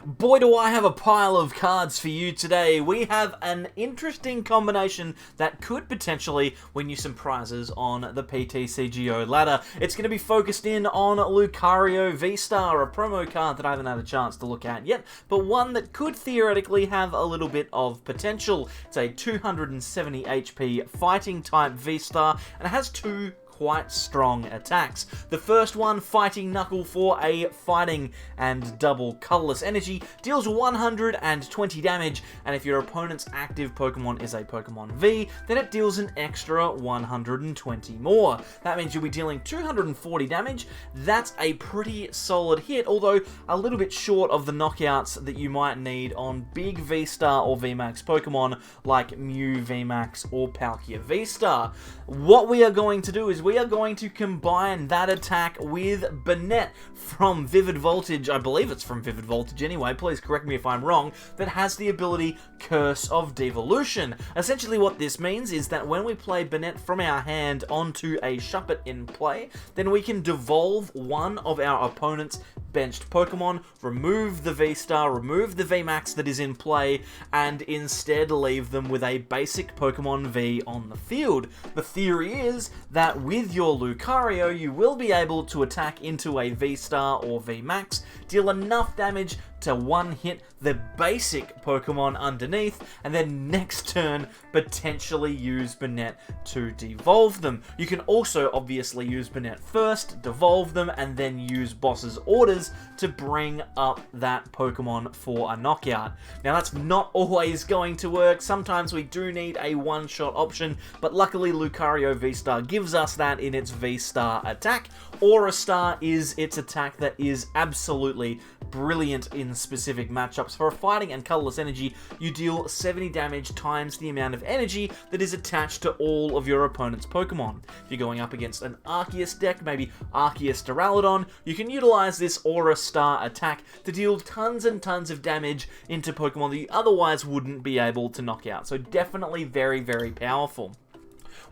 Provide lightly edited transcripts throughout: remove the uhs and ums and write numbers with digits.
Boy, do I have a pile of cards for you today. We have an interesting combination that could potentially win you some prizes on the ptcgo ladder. It's going to be focused in on Lucario VSTAR, a promo card that I haven't had a chance to look at yet, but one that could theoretically have a little bit of potential. It's a 270 HP fighting type VSTAR, and it has two quite strong attacks. The first one, Fighting Knuckle, for a fighting and double colorless energy, deals 120 damage, and if your opponent's active Pokemon is a Pokemon V, then it deals an extra 120 more. That means you'll be dealing 240 damage. That's a pretty solid hit, although a little bit short of the knockouts that you might need on big V-Star or VMAX Pokemon like Mew VMAX or Palkia V-Star. What we are going to do is we are going to combine that attack with Banette from Vivid Voltage. I believe it's from Vivid Voltage anyway, please correct me if I'm wrong, that has the ability Curse of Devolution. Essentially what this means is that when we play Banette from our hand onto a Shuppet in play, then we can devolve one of our opponent's benched Pokemon, remove the V-Star, remove the VMAX that is in play, and instead leave them with a basic Pokemon V on the field. The theory is that with your Lucario, you will be able to attack into a V-Star or VMAX, deal enough damage to one-hit the basic Pokemon underneath, and then next turn potentially use Banette to devolve them. You can also obviously use Banette first, devolve them, and then use Boss's orders to bring up that Pokemon for a knockout. Now that's not always going to work. Sometimes we do need a one-shot option, but luckily Lucario V-Star gives us that in its V-Star attack. Aura Star is its attack that is absolutely brilliant in specific matchups. For a fighting and colorless energy, you deal 70 damage times the amount of energy that is attached to all of your opponent's Pokemon. If you're going up against an Arceus deck, maybe Arceus Duraludon, you can utilize this Aura Star attack to deal tons and tons of damage into Pokemon that you otherwise wouldn't be able to knock out. So definitely very, very powerful.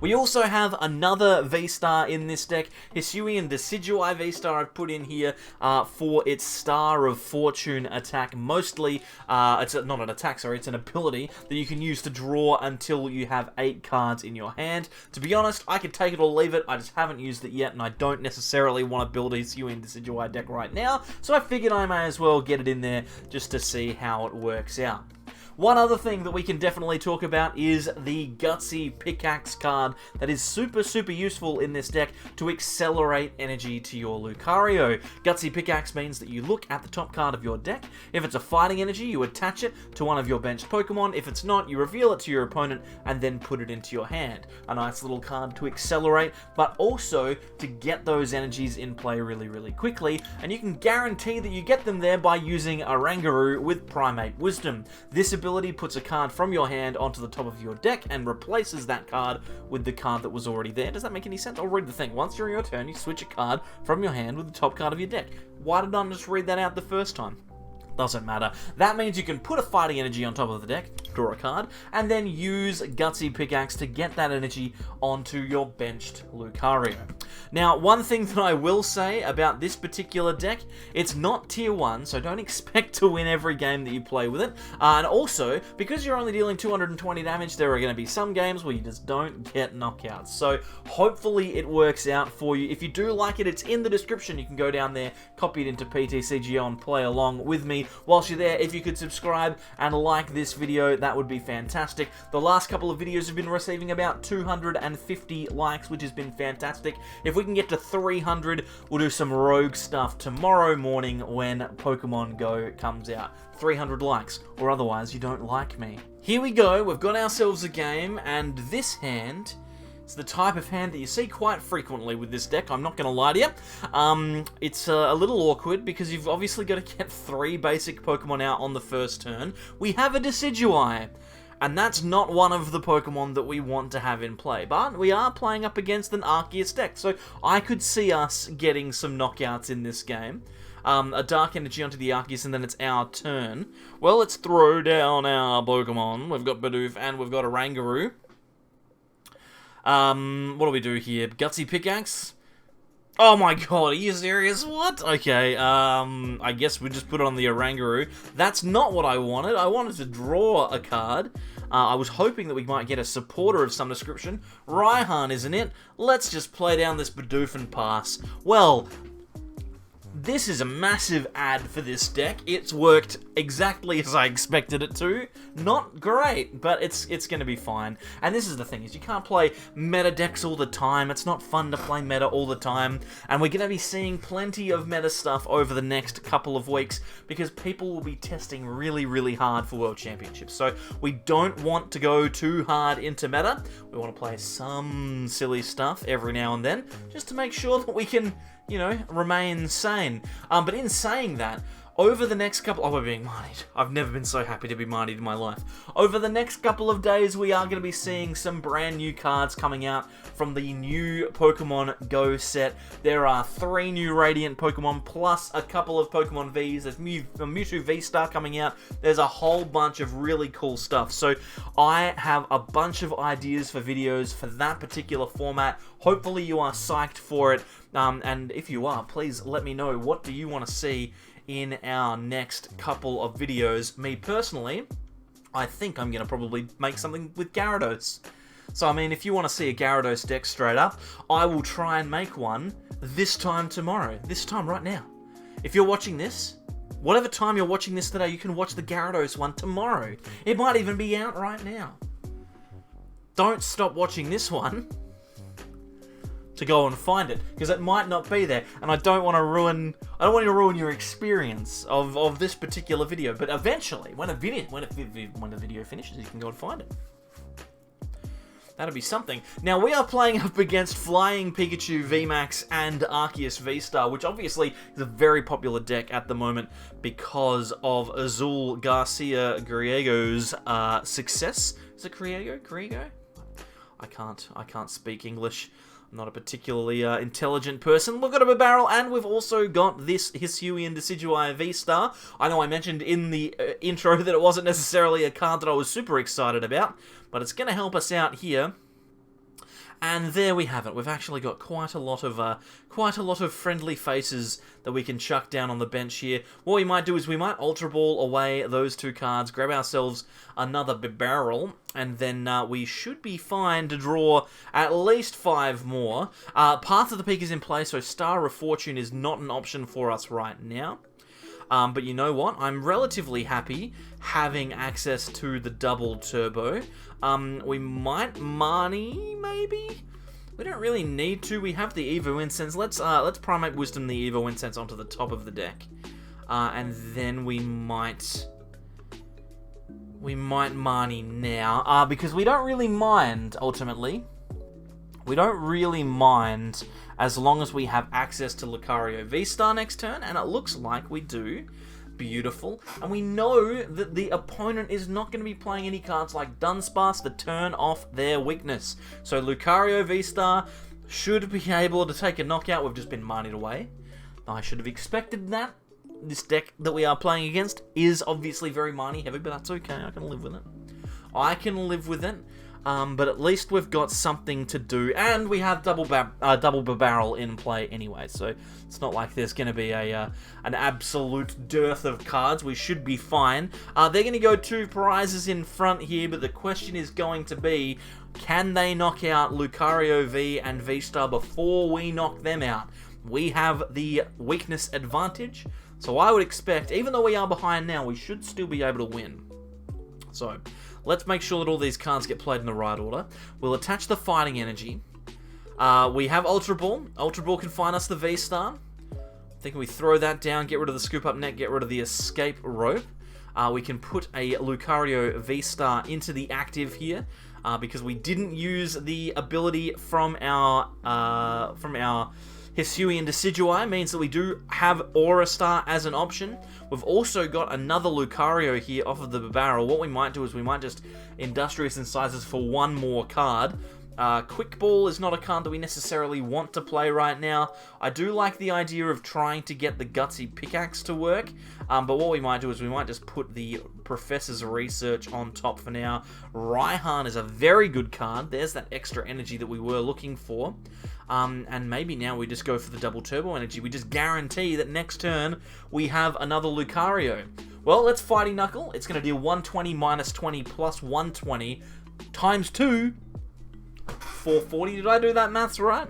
We also have another V-Star in this deck, Hisuian Decidueye V-Star I've put in here for its Star of Fortune attack. Mostly, it's not an attack, sorry, it's an ability that you can use to draw until you have 8 cards in your hand. To be honest, I could take it or leave it, I just haven't used it yet, and I don't necessarily want to build a Hisuian Decidueye deck right now, so I figured I may as well get it in there just to see how it works out. One other thing that we can definitely talk about is the Gutsy Pickaxe card that is super useful in this deck to accelerate energy to your Lucario. Gutsy Pickaxe means that you look at the top card of your deck. If it's a fighting energy, you attach it to one of your benched Pokemon. If it's not, you reveal it to your opponent and then put it into your hand. A nice little card to accelerate, but also to get those energies in play really quickly, and you can guarantee that you get them there by using Oranguru with Primate Wisdom. This ability puts a card from your hand onto the top of your deck and replaces that card with the card that was already there. Does that make any sense? I'll read the thing. Once during your turn, you switch a card from your hand with the top card of your deck. Why did I just read that out the first time? Doesn't matter. That means you can put a fighting energy on top of the deck, draw a card, and then use Gutsy Pickaxe to get that energy onto your benched Lucario. Now, one thing that I will say about this particular deck, it's not tier 1, so don't expect to win every game that you play with it. And also, because you're only dealing 220 damage, there are going to be some games where you just don't get knockouts. So hopefully it works out for you. If you do like it, it's in the description. You can go down there, copy it into ptcgo and play along with me. Whilst you're there, if you could subscribe and like this video, that would be fantastic. The last couple of videos have been receiving about 250 likes, which has been fantastic. If we can get to 300, we'll do some rogue stuff tomorrow morning when Pokemon Go comes out. 300 likes, or otherwise you don't like me. Here we go, we've got ourselves a game, and this hand, it's the type of hand that you see quite frequently with this deck, I'm not going to lie to you. It's a little awkward because you've obviously got to get 3 basic Pokemon out on the first turn. We have a Decidueye, and that's not one of the Pokemon that we want to have in play, but we are playing up against an Arceus deck, so I could see us getting some knockouts in this game. A Dark Energy onto the Arceus, and then it's our turn. Well, let's throw down our Pokemon. We've got Bidoof and we've got Oranguru. What do we do here? Gutsy Pickaxe. Oh my god, are you serious? What? Okay, I guess we just put it on the Oranguru. That's not what I wanted. I wanted to draw a card. I was hoping that we might get a supporter of some description. Raihan, isn't it? Let's just play down this Bidoof and pass. Well, this is a massive ad for this deck. It's worked exactly as I expected it to. Not great, but it's going to be fine. And this is the thing, is you can't play meta decks all the time. It's not fun to play meta all the time. And we're going to be seeing plenty of meta stuff over the next couple of weeks because people will be testing really, really hard for World Championships. So we don't want to go too hard into meta. We want to play some silly stuff every now and then just to make sure that we can, you know, remain sane. But in saying that, over the next couple... Oh, we're being Marnied. I've never been so happy to be Marnied in my life. Over the next couple of days, we are going to be seeing some brand new cards coming out from the new Pokemon Go set. There are 3 new Radiant Pokemon, plus a couple of Pokemon Vs. There's Mewtwo V-Star coming out. There's a whole bunch of really cool stuff. So I have a bunch of ideas for videos for that particular format. Hopefully you are psyched for it. And if you are, please let me know, what do you want to see in our next couple of videos. Me personally, I think I'm going to probably make something with Gyarados. So, I mean, if you want to see a Gyarados deck straight up, I will try and make one this time tomorrow. This time right now. If you're watching this, whatever time you're watching this today, you can watch the Gyarados one tomorrow. It might even be out right now. Don't stop watching this one to go and find it, because it might not be there, and I don't want to ruin your experience of this particular video. But eventually, when a video finishes, you can go and find it. That'll be something. Now, we are playing up against Flying Pikachu VMAX and Arceus V-Star, which obviously is a very popular deck at the moment because of Azul Garcia Griego's success. Is it Griego? I can't speak English. I'm not a particularly intelligent person. Look at a Bibarel, and we've also got this Hisuian Decidueye V-Star. I know I mentioned in the intro that it wasn't necessarily a card that I was super excited about, but it's going to help us out here. And there we have it. We've actually got quite a lot of friendly faces that we can chuck down on the bench here. What we might do is we might Ultra Ball away those 2 cards, grab ourselves another Bibarel, and then we should be fine to draw at least 5 more. Path of the Peak is in play, so Star of Fortune is not an option for us right now. But you know what? I'm relatively happy having access to the double turbo. We might Marnie, maybe? We don't really need to. We have the Evo Incense. Let's Primate Wisdom the Evo Incense onto the top of the deck. And then we might Marnie now. Because we don't really mind, ultimately. We don't really mind as long as we have access to Lucario V-Star next turn, and it looks like we do. Beautiful. And we know that the opponent is not going to be playing any cards like Dunsparce that turn off their weakness. So Lucario V-Star should be able to take a knockout. We've just been Marnied away. I should have expected that. This deck that we are playing against is obviously very Marnie heavy, but that's okay. I can live with it. But at least we've got something to do, and we have double Bibarel in play anyway, so it's not like there's going to be an absolute dearth of cards. We should be fine. They're going to go 2 prizes in front here, but the question is going to be, can they knock out Lucario V and V-Star before we knock them out? We have the weakness advantage, so I would expect, even though we are behind now, we should still be able to win. So let's make sure that all these cards get played in the right order. We'll attach the Fighting Energy. We have Ultra Ball. Ultra Ball can find us the V-Star. I think we throw that down, get rid of the Scoop Up Net, get rid of the Escape Rope. We can put a Lucario V-Star into the active here, because we didn't use the ability from our Hisuian Decidueye. Means that we do have Aura Star as an option. We've also got another Lucario here off of the Bibarel. What we might do is we might just Industrious Incisors for 1 more card. Quick Ball is not a card that we necessarily want to play right now. I do like the idea of trying to get the Gutsy Pickaxe to work, but what we might do is we might just put the Professor's Research on top for now. Raihan is a very good card. There's that extra energy that we were looking for. And maybe now we just go for the double turbo energy. We just guarantee that next turn we have another Lucario. Well, let's Fighting Knuckle. It's going to deal 120 minus 20 plus 120 times 2. 440. Did I do that maths right?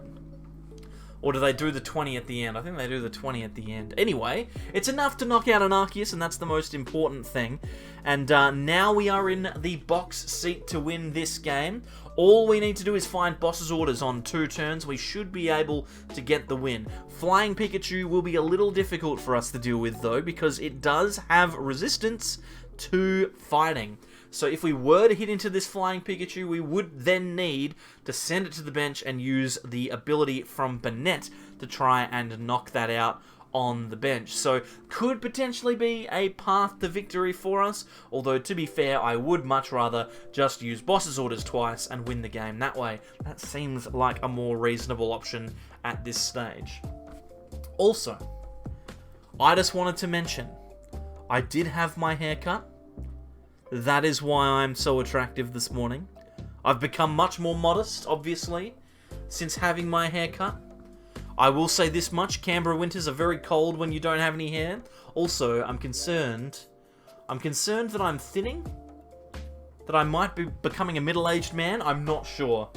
Or do they do the 20 at the end? I think they do the 20 at the end. Anyway, it's enough to knock out an Arceus, and that's the most important thing. And now we are in the box seat to win this game. All we need to do is find boss's orders on 2 turns. We should be able to get the win. Flying Pikachu will be a little difficult for us to deal with, though, because it does have resistance to fighting. So if we were to hit into this Flying Pikachu, we would then need to send it to the bench and use the ability from Banette to try and knock that out on the bench. So could potentially be a path to victory for us, although to be fair, I would much rather just use boss's orders twice and win the game that way. That seems like a more reasonable option at this stage. Also, I just wanted to mention, I did have my hair cut. That is why I'm so attractive this morning. I've become much more modest, obviously, since having my hair cut. I will say this much, Canberra winters are very cold when you don't have any hair. Also, I'm concerned that I'm thinning, that I might be becoming a middle-aged man. I'm not sure.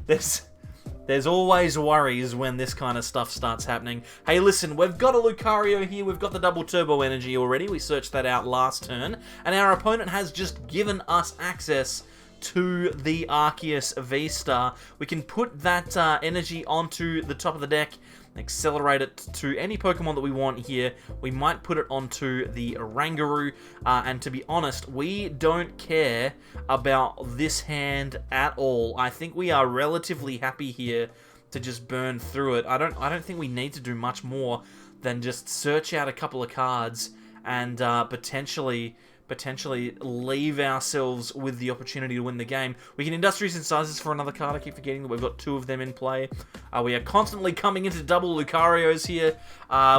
There's always worries when this kind of stuff starts happening. Hey, listen, we've got a Lucario here. We've got the double turbo energy already. We searched that out last turn. And our opponent has just given us access to the Arceus V-STAR. We can put that energy onto the top of the deck, accelerate it to any Pokemon that we want here. We might put it onto the Oranguru, and to be honest, we don't care about this hand at all. I think we are relatively happy here to just burn through it. I don't think we need to do much more than just search out a couple of cards and potentially leave ourselves with the opportunity to win the game. We can Industrious Incisors for another card. I keep forgetting that we've got 2 of them in play. We are constantly coming into double Lucarios here.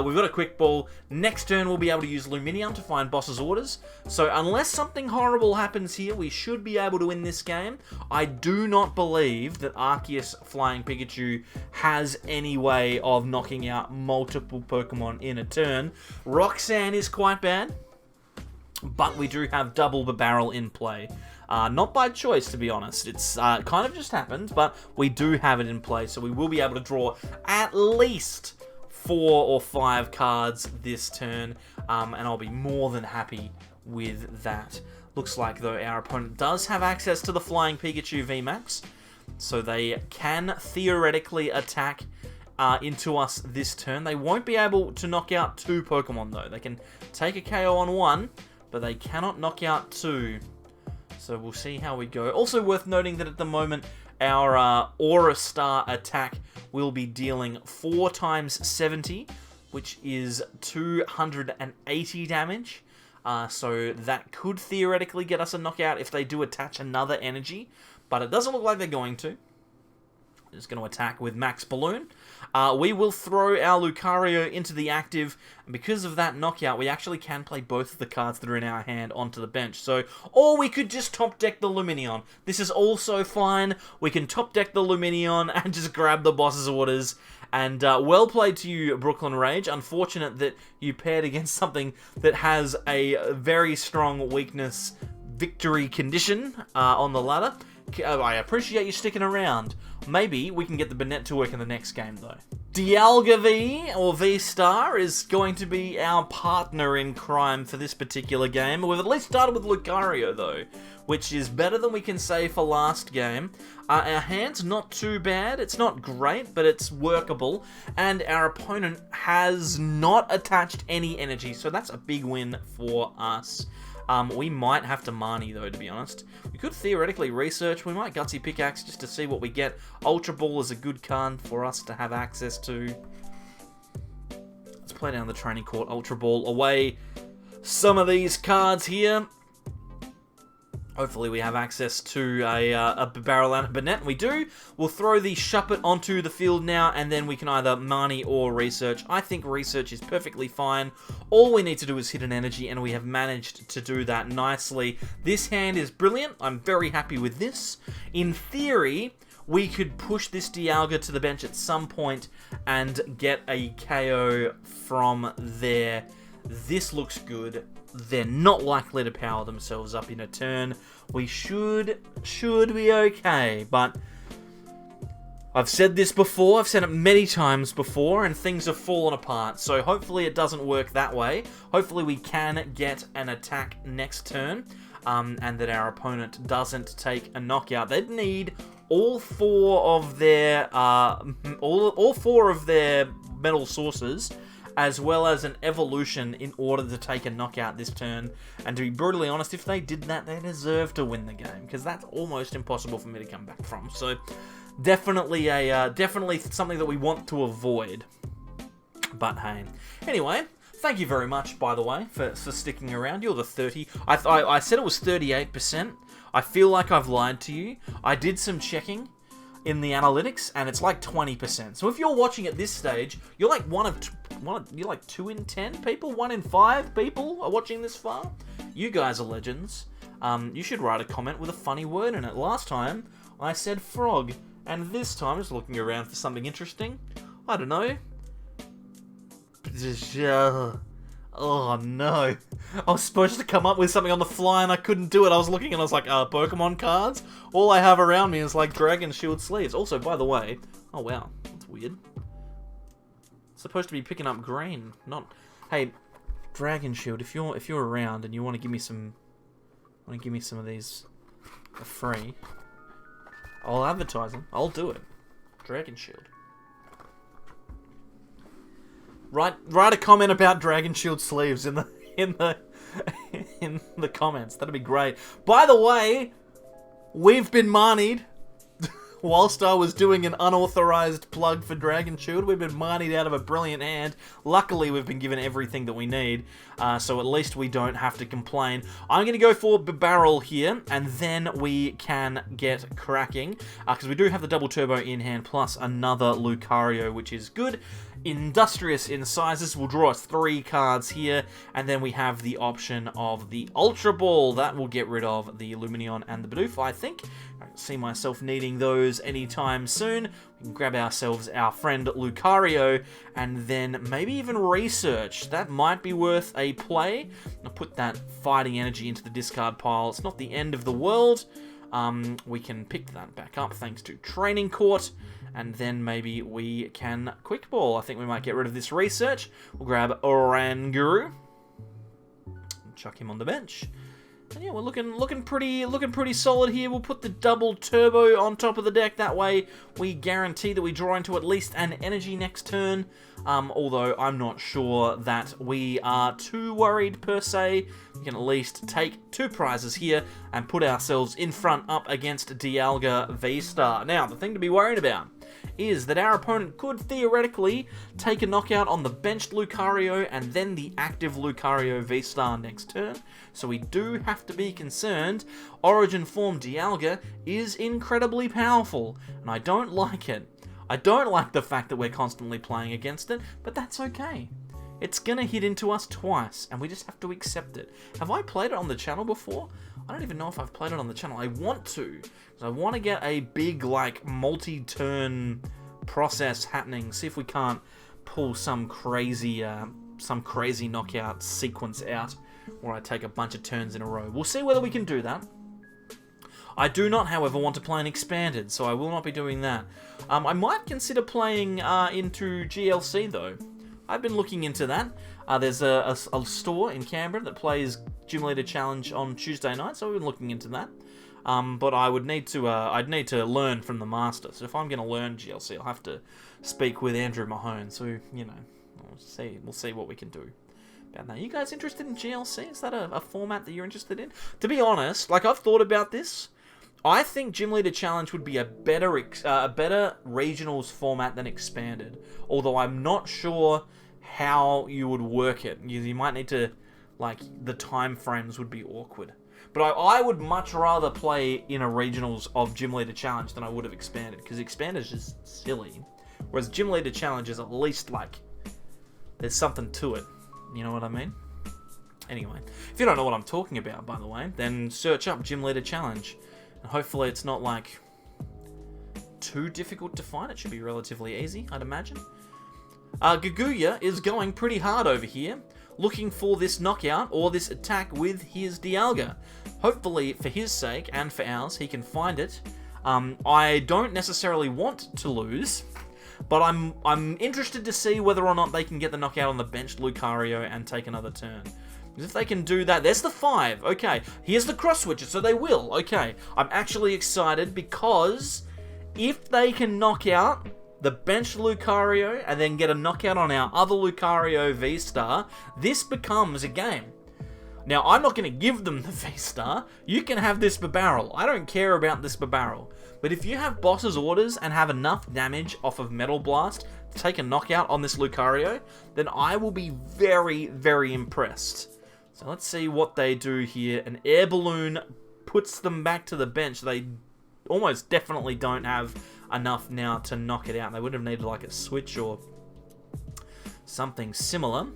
We've got a Quick Ball. Next turn, we'll be able to use Lumineon to find boss's orders. So unless something horrible happens here, we should be able to win this game. I do not believe that Arceus Flying Pikachu has any way of knocking out multiple Pokemon in a turn. Roxanne is quite bad, but we do have double Bibarel in play. Not by choice, to be honest. It's kind of just happened, but we do have it in play, so we will be able to draw at least 4 or 5 cards this turn, and I'll be more than happy with that. Looks like, though, our opponent does have access to the Flying Pikachu VMAX, so they can theoretically attack into us this turn. They won't be able to knock out 2 Pokemon, though. They can take a KO on 1, but they cannot knock out 2. So we'll see how we go. Also worth noting that at the moment, our Aura Star attack will be dealing 4 times 70, which is 280 damage. So that could theoretically get us a knockout if they do attach another energy, but it doesn't look like they're going to. Just going to attack with Max Balloon. We will throw our Lucario into the active, and because of that knockout, we actually can play both of the cards that are in our hand onto the bench. So, or we could just top deck the Lumineon. This is also fine. We can top deck the Lumineon and just grab the boss's orders. And well played to you, Brooklyn Rage. Unfortunate that you paired against something that has a very strong weakness victory condition on the ladder. I appreciate you sticking around. Maybe we can get the Banette to work in the next game, though. Dialga V, or V-STAR, is going to be our partner in crime for this particular game. We've at least started with Lucario, though, which is better than we can say for last game. Our hand's not too bad. It's not great, but it's workable. And our opponent has not attached any energy, so that's a big win for us. We might have to Marnie, though, to be honest. We could theoretically research. We might Gutsy Pickaxe just to see what we get. Ultra Ball is a good card for us to have access to. Let's play down the Training Court Ultra Ball. Away some of these cards here. Hopefully we have access to a Bibarel and a Banette. We do. We'll throw the Shuppet onto the field now, and then we can either Marnie or Research. I think Research is perfectly fine. All we need to do is hit an energy, and we have managed to do that nicely. This hand is brilliant. I'm very happy with this. In theory, we could push this Dialga to the bench at some point and get a KO from there. This looks good. They're not likely to power themselves up in a turn. We should be okay, but I've said this before, I've said it many times before, and things have fallen apart, so hopefully it doesn't work that way. Hopefully we can get an attack next turn, and that our opponent doesn't take a knockout. They'd need all four of their metal sources, as well as an evolution in order to take a knockout this turn. And to be brutally honest, if they did that, they deserve to win the game, because that's almost impossible for me to come back from. So definitely definitely something that we want to avoid. But hey, anyway, thank you very much, by the way, for sticking around. You're the 30. I said it was 38%. I feel like I've lied to you. I did some checking in the analytics, and it's like 20%. So if you're watching at this stage, you're like you're like 2 in 10 people, 1 in 5 people are watching this far. You guys are legends. You should write a comment with a funny word in it. Last time I said frog, and this time, just looking around for something interesting. I don't know. Oh no. I was supposed to come up with something on the fly and I couldn't do it. I was looking and I was like, Pokemon cards? All I have around me is like Dragon Shield sleeves. Also, by the way, oh wow, that's weird. It's supposed to be picking up green, not... Hey, Dragon Shield, if you're around and you want to give me some... of these for free, I'll advertise them. I'll do it. Dragon Shield. Write a comment about Dragon Shield sleeves in the comments. That'd be great. By the way, we've been Marnied. Whilst I was doing an unauthorized plug for Dragon Shield, we've been Marnied out of a brilliant hand. Luckily, we've been given everything that we need, so at least we don't have to complain. I'm going to go for Bibarel here, and then we can get cracking, because we do have the double turbo in hand, plus another Lucario, which is good. Industrious in sizes will draw us 3 cards here, and then we have the option of the Ultra Ball. That will get rid of the Lumineon and the Bidoof, I think. I don't see myself needing those anytime soon. We can grab ourselves our friend Lucario, and then maybe even Research. That might be worth a play. I'll put that Fighting Energy into the discard pile. It's not the end of the world. We can pick that back up thanks to Training Court. And then maybe we can Quick Ball. I think we might get rid of this Research. We'll grab Oranguru. Chuck him on the bench. And yeah, we're looking pretty solid here. We'll put the double turbo on top of the deck. That way, we guarantee that we draw into at least an energy next turn. Although I'm not sure that we are too worried per se. We can at least take 2 prizes here and put ourselves in front up against Dialga V-STAR. Now, the thing to be worried about is that our opponent could theoretically take a knockout on the benched Lucario and then the active Lucario V-STAR next turn. So we do have to be concerned. Origin form Dialga is incredibly powerful, and I don't like it. I don't like the fact that we're constantly playing against it, but that's okay. It's gonna hit into us twice, and we just have to accept it. Have I played it on the channel before? I don't even know if I've played it on the channel. I want to, because I want to get a big, like, multi-turn process happening. See if we can't pull some crazy knockout sequence out, where I take a bunch of turns in a row. We'll see whether we can do that. I do not, however, want to play an expanded, so I will not be doing that. I might consider playing into GLC, though. I've been looking into that. There's a store in Canberra that plays Gym Leader Challenge on Tuesday night, so we've been looking into that. But I would need to, I'd need to learn from the master. So if I'm going to learn GLC, I'll have to speak with Andrew Mahone. So, you know, we'll see what we can do about that. You guys interested in GLC? Is that a format that you're interested in? To be honest, like, I've thought about this. I think Gym Leader Challenge would be a better regionals format than expanded. Although I'm not sure how you would work it. You might need to like, the time frames would be awkward. But I would much rather play in a regionals of Gym Leader Challenge than I would have Expanded, because Expanded is just silly. Whereas Gym Leader Challenge is at least, like, there's something to it. You know what I mean? Anyway, if you don't know what I'm talking about, by the way, then search up Gym Leader Challenge. And hopefully it's not, like, too difficult to find. It should be relatively easy, I'd imagine. Gaguya is going pretty hard over here, looking for this knockout or this attack with his Dialga. Hopefully, for his sake and for ours, he can find it. I don't necessarily want to lose, but I'm interested to see whether or not they can get the knockout on the benched Lucario and take another turn. Because if they can do that, there's the 5. Okay, here's the cross switcher, so they will. Okay, I'm actually excited because if they can knock out the bench Lucario and then get a knockout on our other Lucario V-Star, this becomes a game. Now, I'm not going to give them the V-Star. You can have this Bibarel. I don't care about this Bibarel. But if you have boss's orders and have enough damage off of Metal Blast to take a knockout on this Lucario, then I will be very, very impressed. So let's see what they do here. An air balloon puts them back to the bench. They almost definitely don't have enough now to knock it out. They would have needed like a switch or something similar.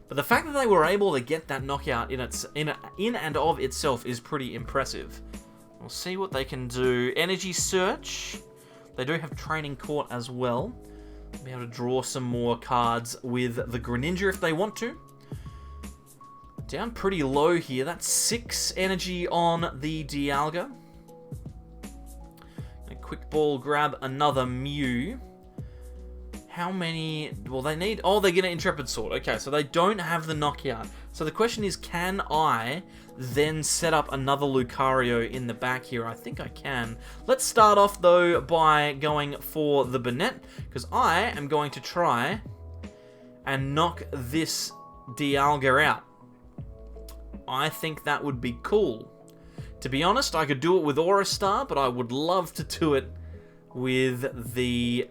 But the fact that they were able to get that knockout in and of itself is pretty impressive. We'll see what they can do. Energy Search. They do have Training Court as well. They'll be able to draw some more cards with the Greninja if they want to. Down pretty low here. That's 6 energy on the Dialga. Quick ball, grab another Mew. How many... Well, they need... Oh, they get an Intrepid Sword. Okay, so they don't have the knockout. So the question is, can I then set up another Lucario in the back here? I think I can. Let's start off, though, by going for the Banette, because I am going to try and knock this Dialga out. I think that would be cool. To be honest, I could do it with Aura Star, but I would love to do it with the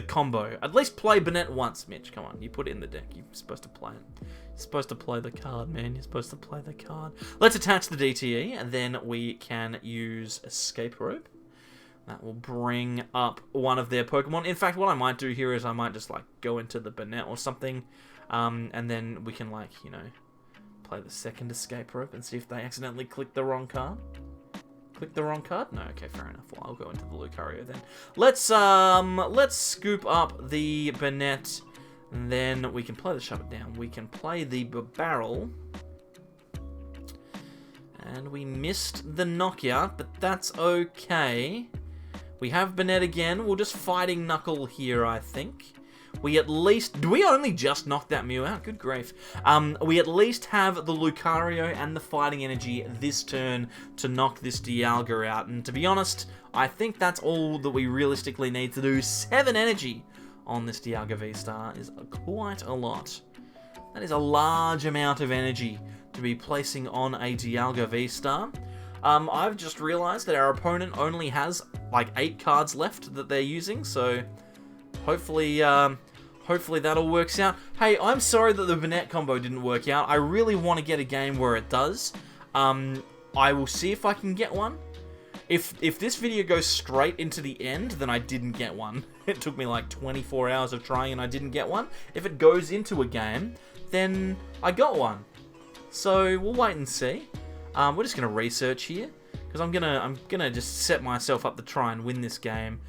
combo. At least play Banette once, Mitch. Come on, you put it in the deck. You're supposed to play it. You're supposed to play the card, man. You're supposed to play the card. Let's attach the DTE, and then we can use Escape Rope. That will bring up one of their Pokemon. In fact, what I might do here is I might just like go into the Banette or something, and then we can like, you know, play the second Escape Rope and see if they accidentally click the wrong card. Click the wrong card? No, okay, fair enough. Well, I'll go into the Lucario then. Let's scoop up the Banette, and then we can play the Shut It Down. We can play the Bibarel. And we missed the knockout, but that's okay. We have Banette again. We'll just Fighting Knuckle here, I think. We at least... Do we only just knock that Mew out? Good grief. We at least have the Lucario and the Fighting Energy this turn to knock this Dialga out. And to be honest, I think that's all that we realistically need to do. 7 energy on this Dialga V-Star is quite a lot. That is a large amount of energy to be placing on a Dialga V-Star. I've just realized that our opponent only has like 8 cards left that they're using, so hopefully that all works out. Hey, I'm sorry that the Banette combo didn't work out. I really want to get a game where it does. I will see if I can get one. If this video goes straight into the end, then I didn't get one. It took me like 24 hours of trying and I didn't get one. If it goes into a game, then I got one. So we'll wait and see. We're just gonna research here because I'm gonna just set myself up to try and win this game.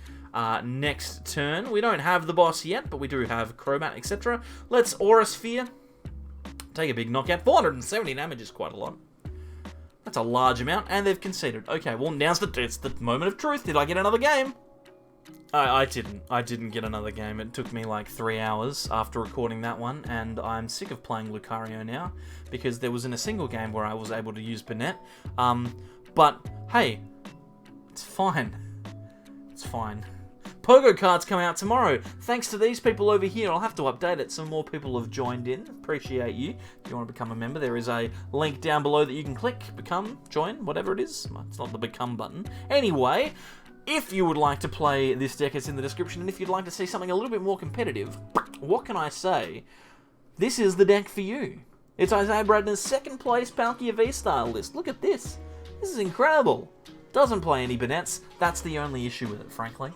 Next turn, we don't have the boss yet, but we do have Crobat, etc. Let's Aura Sphere. Take a big knockout. 470 damage is quite a lot. That's a large amount, and they've conceded. Okay, well, now's it's the moment of truth. Did I get another game? I didn't. I didn't get another game. It took me like 3 hours after recording that one, and I'm sick of playing Lucario now, because there wasn't a single game where I was able to use Banette. But, hey, it's fine. It's fine. Pogo cards come out tomorrow. Thanks to these people over here. I'll have to update it. Some more people have joined in. Appreciate you. If you want to become a member, there is a link down below that you can click, become, join, whatever it is. It's not the become button. Anyway, if you would like to play this deck, it's in the description. And if you'd like to see something a little bit more competitive, what can I say? This is the deck for you. It's Isaiah Bradner's second place Palkia V-Star list. Look at this. This is incredible. Doesn't play any Banettes. That's the only issue with it, frankly.